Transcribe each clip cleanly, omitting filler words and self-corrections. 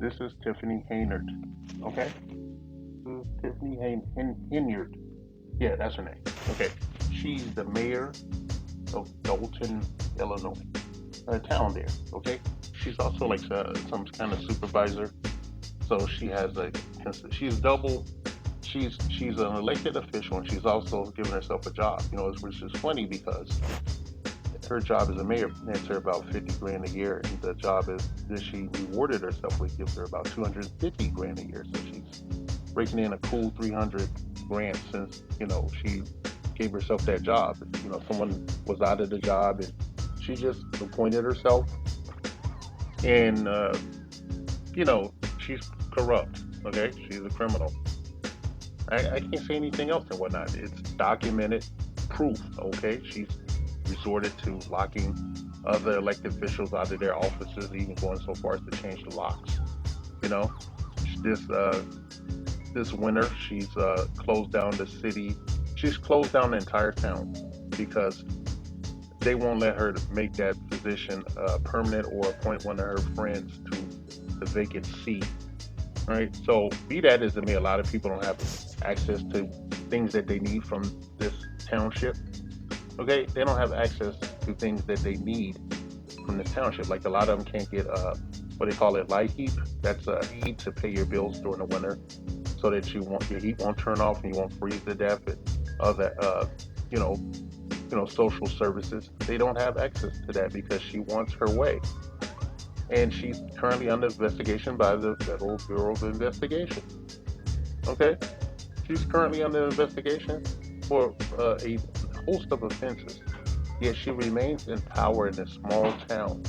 This is Tiffany Henyard. Okay? This is Tiffany Henyard. Yeah, that's her name. Okay. She's the mayor of Dalton, Illinois. A town there. Okay? She's also like some kind of supervisor. So she has like she's double. She's an elected official, and she's also given herself a job. Which is funny because her job as a mayor nets her about 50 grand a year, and the job is that she rewarded herself with gives her about 250 grand a year. So she's raking in a cool 300 grand since she gave herself that job. Someone was out of the job, and she just appointed herself, and she's corrupt. Okay, she's a criminal. I can't say anything else and whatnot. It's documented proof. Okay, she's resorted to locking other elected officials out of their offices, even going so far as to change the locks. You know, this this winter she's closed down the city. She's closed down the entire town because they won't let her make that position permanent or appoint one of her friends to the vacant seat. Right. So be that as it may, a lot of people don't have access to things that they need from this township. Okay, they don't have access to things that they need from the township. Like a lot of them can't get what they call it light heat. That's a heat to pay your bills during the winter, so that your heat won't turn off and you won't freeze to death. And other you know social services. They don't have access to that because she wants her way, and she's currently under investigation by the Federal Bureau of Investigation. Okay, she's currently under investigation for a host of offenses. Yet she remains in power in this small town.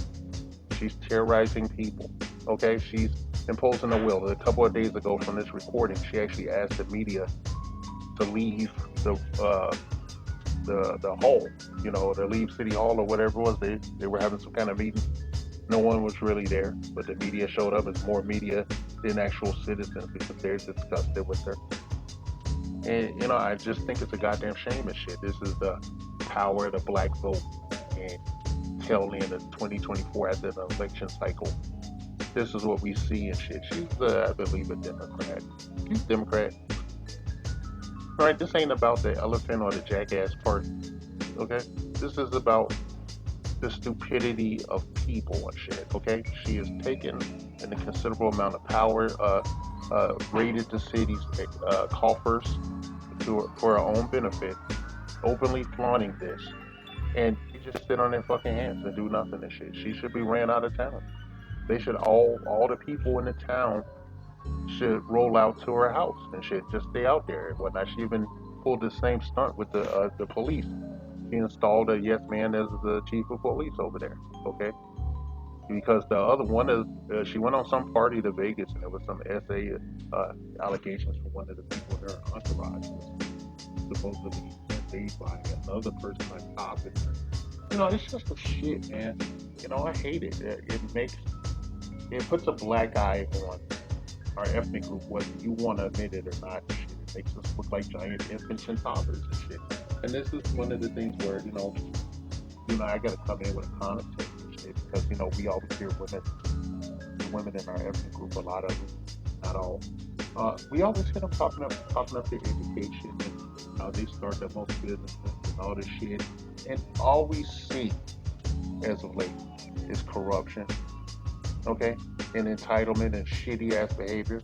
She's terrorizing people. Okay, she's imposing a will. A couple of days ago from this recording, she actually asked the media to leave the the hall. To leave City Hall or whatever it was. They were having some kind of meeting. No one was really there, but the media showed up. It's more media than actual citizens because they're disgusted with her. And I just think it's a goddamn shame and shit. This is the power of the black vote and tail end of 2024 after the election cycle. This is what we see and shit. She's, I believe, a Democrat. She's a Democrat. All right, this ain't about the elephant or the jackass part. Okay, this is about the stupidity of people and shit. Okay, she has taken a considerable amount of power, raided the city's coffers for her own benefit, openly flaunting this, and she just sit on their fucking hands and do nothing and shit. She should be ran out of town. They should all the people in the town should roll out to her house and shit. Just stay out there and whatnot. She even pulled the same stunt with the police. She installed a yes man as the chief of police over there. Okay, because the other one is she went on some party to Vegas and there was some SA allegations from one of the people in her entourage was supposedly saved by another person on top. And it's just a shit, man. I hate it. It puts a black eye on our ethnic group, whether you want to admit it or not. Shit. It makes us look like giant infants and toddlers and shit. And this is one of the things where I got to come in with a context and shit because we always hear women in our ethnic group, a lot of them, not all. We always hear them popping up their education and how they start their most businesses and all this shit. And all we see as of late is corruption, okay, and entitlement and shitty ass behavior.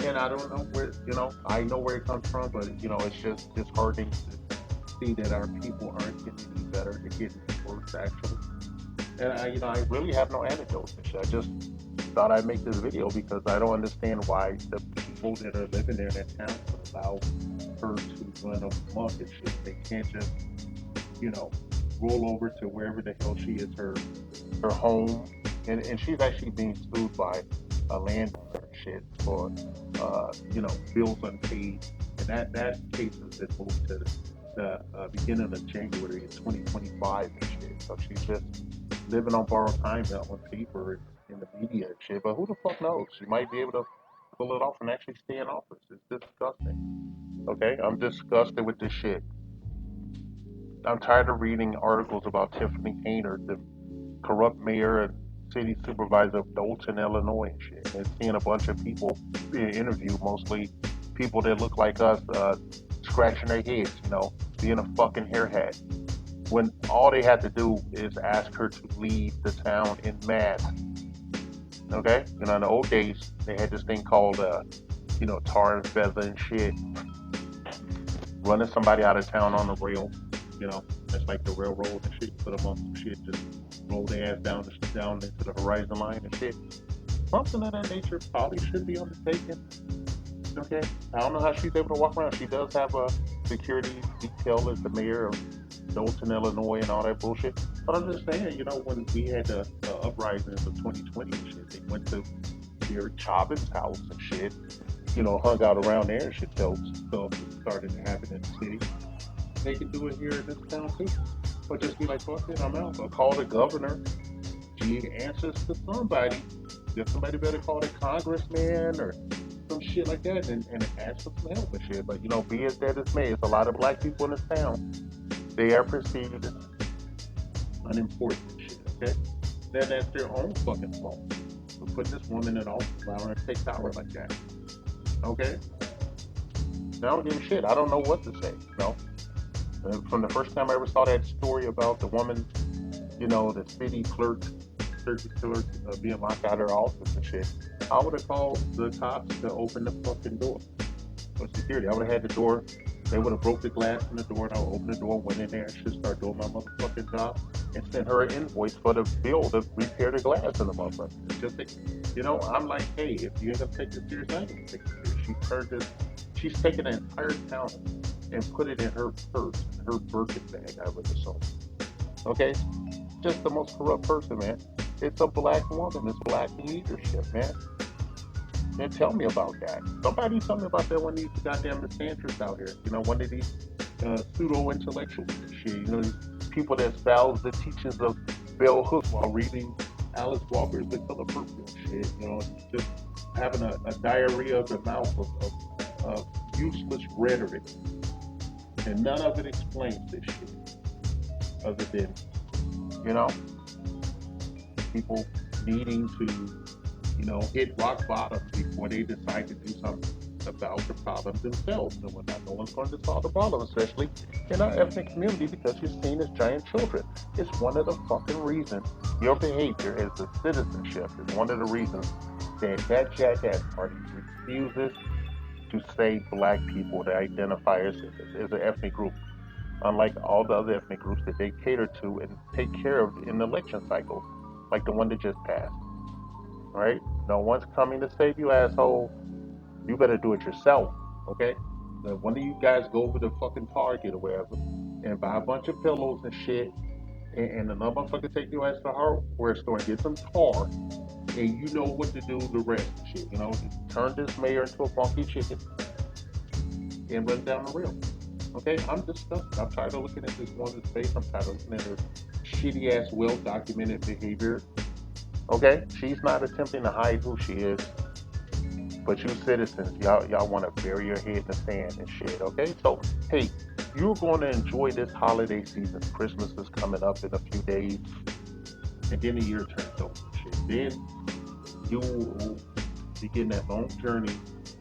And I don't know where, I know where it comes from, but it's just disheartening to see that our people aren't getting any better. They're getting worse, actually. And I really have no anecdotes and shit. I just thought I'd make this video because I don't understand why the people that are living there in that town would allow her to run amok and shit. They can't just, you know, roll over to wherever the hell she is, her home. And she's actually being sued by a landowner and shit for bills unpaid. And that case has been moved to the beginning of January in 2025 and shit. So she's just living on borrowed time now on paper in the media and shit. But who the fuck knows? She might be able to pull it off and actually stay in office. It's disgusting. Okay? I'm disgusted with this shit. I'm tired of reading articles about Tiffany Henyard, the corrupt mayor and city supervisor of Dolton, Illinois and shit. And seeing a bunch of people being interviewed, mostly people that look like us, scratching their heads, being a fucking hairhead. When all they had to do is ask her to leave the town in mass. Okay? In the old days, they had this thing called, tar and feather and shit, running somebody out of town on the rail. That's like the railroad and shit. Put them on some shit, just roll their ass down into the horizon line and shit. Something of that nature probably should be undertaken. Okay, I don't know how she's able to walk around. She does have a security detail as the mayor of Dolton, Illinois, and all that bullshit. But I'm just saying, when we had the uprisings of 2020 and shit, they went to Derek Chauvin's house and shit. Hung out around there and shit till stuff started to happen in the city. They can do it here in this town too. But just be like, fuck it, I'm out. Or call the governor. She answers to somebody. If somebody better call the congressman or some shit like that and ask for some help and shit. But be as that as may, it's a lot of black people in this town. They are perceived as unimportant and shit, okay? Then that's their own fucking fault for putting this woman in office, allowing her to take power like that. Okay? I don't give a shit. I don't know what to say. From the first time I ever saw that story about the woman, the city clerk being locked out of her office and shit, I would have called the cops to open the fucking door for security. I would have had the door. They would have broke the glass in the door, and I would open the door, went in there, and should start doing my motherfucking job, and sent her an invoice for the bill to repair the glass in the motherfucker. I'm like, hey, if you ain't gonna take this serious, I ain't gonna take this serious. She's taken an entire town and put it in her purse, her Birkin bag, I would assume. Okay? Just the most corrupt person, man. It's a black woman. It's black leadership, man. Man, tell me about that. Somebody tell me about that one of these goddamn misandrists out here. One of these pseudo-intellectuals shit. These people that espouse the teachings of bell hooks while reading Alice Walker's The Color Purple shit. Just having a diarrhea of the mouth of useless rhetoric. And none of it explains this shit. Other than, people needing to, hit rock bottom before they decide to do something about the problem themselves. And when no one's going to solve the problem, especially in our ethnic community, because you're seen as giant children. It's one of the fucking reasons your behavior as a citizenship is one of the reasons that jackass party refuses to say black people to identify as an ethnic group, unlike all the other ethnic groups that they cater to and take care of in election cycles, like the one that just passed. Right? No one's coming to save you, asshole. You better do it yourself, okay? Now, one of you guys go over to fucking Target or wherever and buy a bunch of pillows and shit, and another motherfucker take your ass to the hardware store and get some tar, and you know what to do the rest of shit. Turn this mayor into a funky chicken and run down the rail. Okay, I'm disgusted. I'm tired of looking at this woman's face. I'm tired of looking at her shitty ass, well documented behavior. Okay, she's not attempting to hide who she is, but you citizens, y'all want to bury your head in the sand and shit. Okay, so hey, you're going to enjoy this holiday season. Christmas is coming up in a few days, and then the year turns over. Shit. Then you will begin that long journey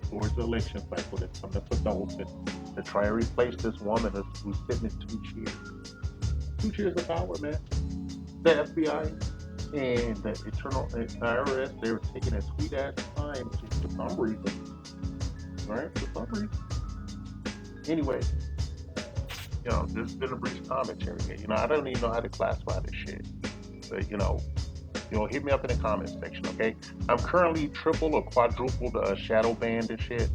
towards the election cycle that's coming up adults to try and replace this woman who's sitting in 2 chairs. 2 chairs of power, man. The FBI and the eternal IRS, they were taking a sweet ass time for some reason. Right? For some reason. Anyway, this has been a brief commentary here. I don't even know how to classify this shit. But hit me up in the comments section, okay? I'm currently triple or quadrupled shadow banned and shit.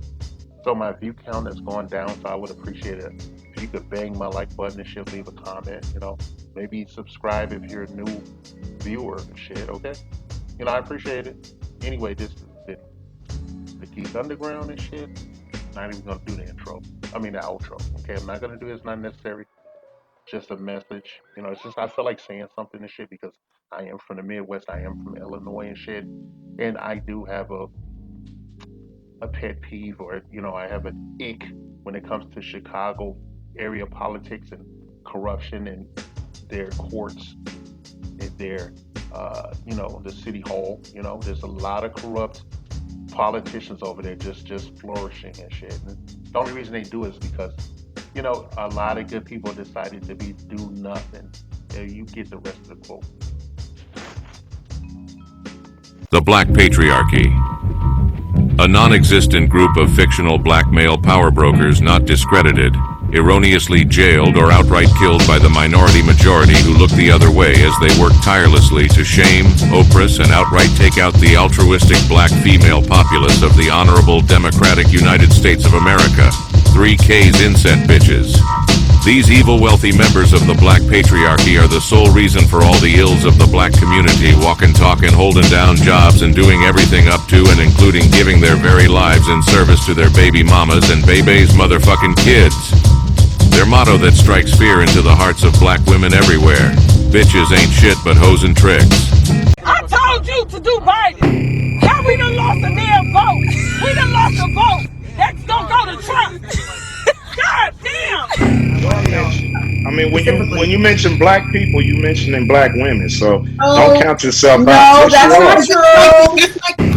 So my view count is going down, so I would appreciate it if you could bang my like button and shit, leave a comment, maybe subscribe if you're a new viewer and shit, okay? I appreciate it. Anyway, this has been the Geek Underground and shit. Not even gonna do the outro, okay? I'm not gonna do it, it's not necessary. Just a message, it's just I feel like saying something and shit because I am from the Midwest, I am from Illinois and shit, and I do have a pet peeve, or I have an ick when it comes to Chicago area politics and corruption and their courts and their the city hall. There's a lot of corrupt politicians over there just flourishing and shit. And the only reason they do it is because a lot of good people decided to do nothing. You get the rest of the quote. The Black Patriarchy. A non-existent group of fictional black male power brokers not discredited, erroneously jailed or outright killed by the minority majority who look the other way as they work tirelessly to shame, oppress, and outright take out the altruistic black female populace of the honorable democratic United States of America. 3K's incent bitches. These evil wealthy members of the black patriarchy are the sole reason for all the ills of the black community, walking, talking, holding down jobs, and doing everything up to and including giving their very lives in service to their baby mamas and baby's motherfucking kids. Their motto that strikes fear into the hearts of black women everywhere. Bitches ain't shit but hoes and tricks. I told you to do Biden. How we done lost a damn vote? We done lost a vote. That's gonna go to Trump. God damn. I mean, when you mention black people, you mentioning black women. So Oh, don't count yourself out. no, Yes, that's you not are. true.